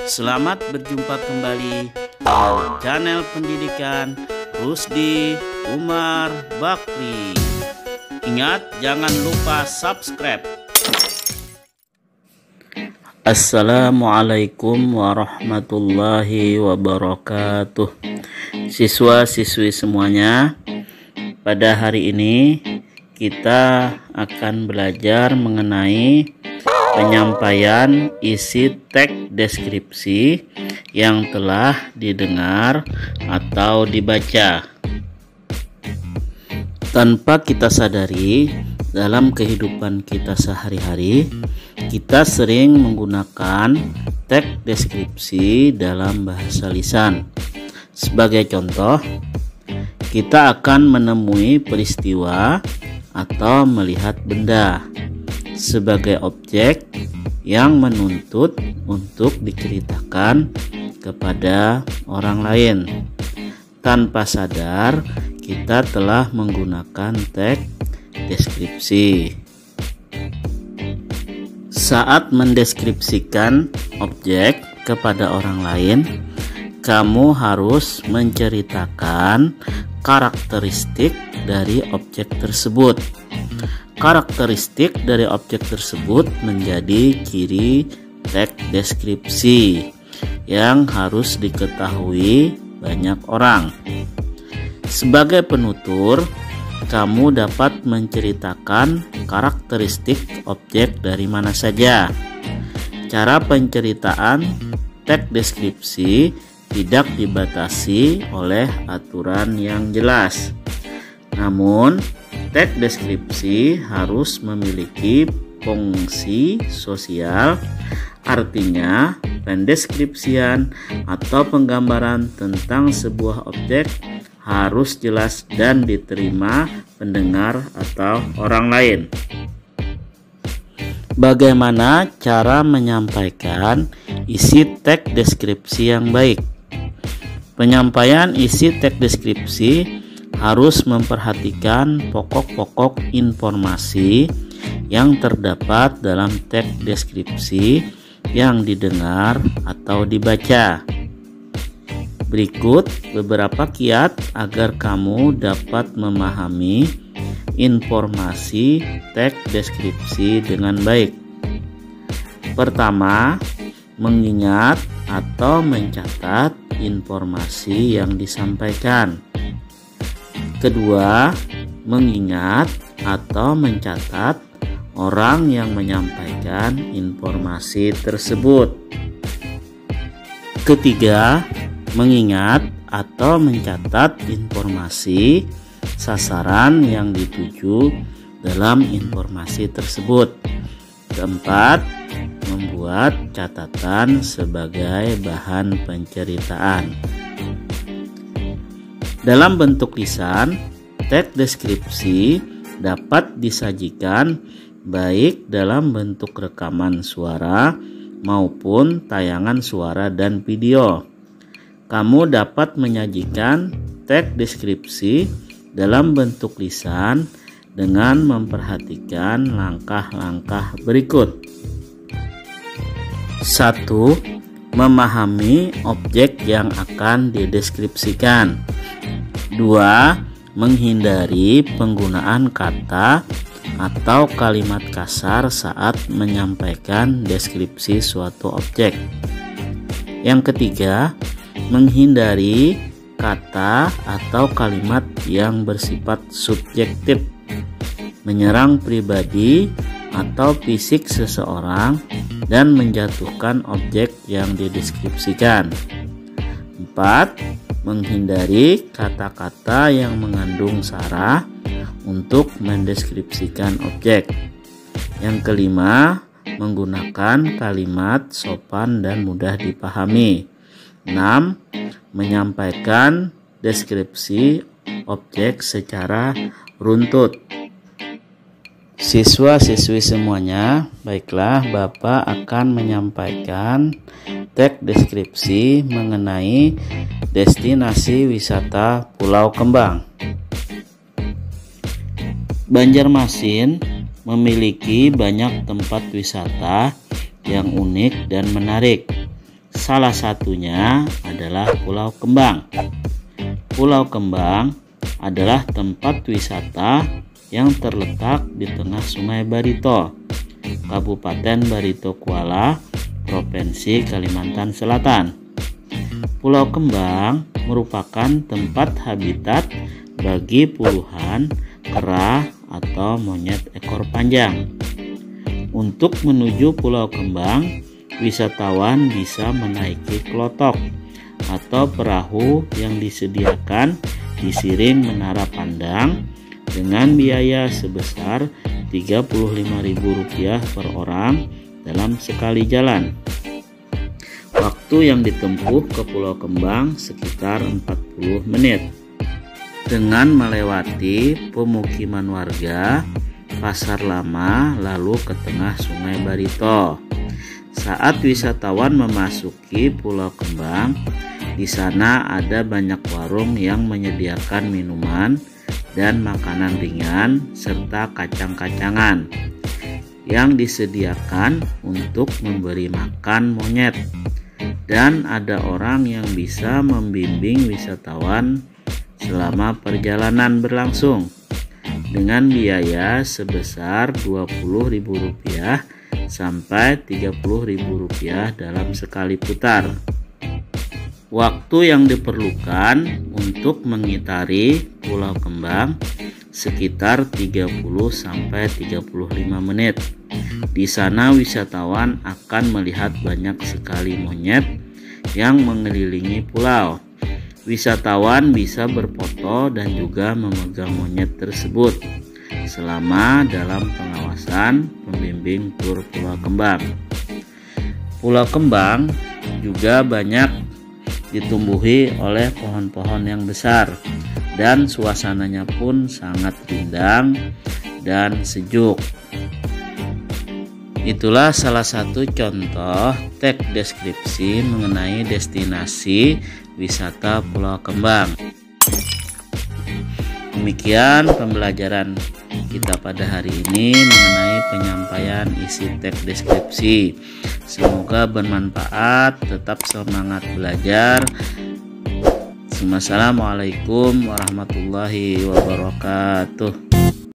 Selamat berjumpa kembali di channel pendidikan Rusdi Umar Bakri. Ingat, jangan lupa subscribe. Assalamualaikum warahmatullahi wabarakatuh. Siswa-siswi semuanya, pada hari ini kita akan belajar mengenai penyampaian isi teks deskripsi yang telah didengar atau dibaca. Tanpa kita sadari, dalam kehidupan kita sehari-hari, kita sering menggunakan teks deskripsi dalam bahasa lisan. Sebagai contoh, kita akan menemui peristiwa atau melihat benda sebagai objek yang menuntut untuk diceritakan kepada orang lain. Tanpa sadar, kita telah menggunakan teks deskripsi. Saat mendeskripsikan objek kepada orang lain, kamu harus menceritakan karakteristik dari objek tersebut. Karakteristik dari objek tersebut menjadi ciri teks deskripsi yang harus diketahui banyak orang. Sebagai penutur, kamu dapat menceritakan karakteristik objek dari mana saja. Cara penceritaan teks deskripsi tidak dibatasi oleh aturan yang jelas. Namun, teks deskripsi harus memiliki fungsi sosial, artinya pendeskripsian atau penggambaran tentang sebuah objek harus jelas dan diterima pendengar atau orang lain. Bagaimana cara menyampaikan isi teks deskripsi yang baik? Penyampaian isi teks deskripsi harus memperhatikan pokok-pokok informasi yang terdapat dalam teks deskripsi yang didengar atau dibaca. Berikut beberapa kiat agar kamu dapat memahami informasi teks deskripsi dengan baik. Pertama, mengingat atau mencatat informasi yang disampaikan. Kedua, mengingat atau mencatat orang yang menyampaikan informasi tersebut. Ketiga, mengingat atau mencatat informasi sasaran yang dituju dalam informasi tersebut. Keempat, membuat catatan sebagai bahan penceritaan. Dalam bentuk lisan, teks deskripsi dapat disajikan baik dalam bentuk rekaman suara maupun tayangan suara dan video. Kamu dapat menyajikan teks deskripsi dalam bentuk lisan dengan memperhatikan langkah-langkah berikut. 1. Memahami objek yang akan dideskripsikan. 2. Menghindari penggunaan kata atau kalimat kasar saat menyampaikan deskripsi suatu objek. Yang ketiga, menghindari kata atau kalimat yang bersifat subjektif, menyerang pribadi atau fisik seseorang dan menjatuhkan objek yang dideskripsikan. 4. Menghindari kata-kata yang mengandung sara untuk mendeskripsikan objek. Yang kelima, menggunakan kalimat sopan dan mudah dipahami. 6. Menyampaikan deskripsi objek secara runtut. Siswa-siswi semuanya, baiklah, Bapak akan menyampaikan teks deskripsi mengenai destinasi wisata Pulau Kembang. Banjarmasin memiliki banyak tempat wisata yang unik dan menarik. Salah satunya adalah Pulau Kembang. Pulau Kembang adalah tempat wisata yang terletak di tengah Sungai Barito, Kabupaten Barito Kuala, Provinsi Kalimantan Selatan. Pulau Kembang merupakan tempat habitat bagi puluhan kera atau monyet ekor panjang. Untuk menuju Pulau Kembang, wisatawan bisa menaiki klotok atau perahu yang disediakan di siring Menara Pandang dengan biaya sebesar Rp35.000 per orang dalam sekali jalan. Waktu yang ditempuh ke Pulau Kembang sekitar 40 menit dengan melewati pemukiman warga, pasar lama, lalu ke tengah Sungai Barito. Saat wisatawan memasuki Pulau Kembang, di sana ada banyak warung yang menyediakan minuman dan makanan ringan serta kacang-kacangan yang disediakan untuk memberi makan monyet. Dan ada orang yang bisa membimbing wisatawan selama perjalanan berlangsung dengan biaya sebesar Rp20.000 sampai Rp30.000 dalam sekali putar. Waktu yang diperlukan untuk mengitari Pulau Kembang sekitar 30 sampai 35 menit. Di sana wisatawan akan melihat banyak sekali monyet yang mengelilingi pulau. Wisatawan bisa berfoto dan juga memegang monyet tersebut selama dalam pengawasan pembimbing tur Pulau Kembang. Pulau Kembang juga banyak ditumbuhi oleh pohon-pohon yang besar dan suasananya pun sangat rindang dan sejuk. Itulah salah satu contoh teks deskripsi mengenai destinasi wisata Pulau Kembang. Demikian pembelajaran kita pada hari ini mengenai penyampaian isi teks deskripsi. Semoga bermanfaat, tetap semangat belajar. Wassalamualaikum warahmatullahi wabarakatuh.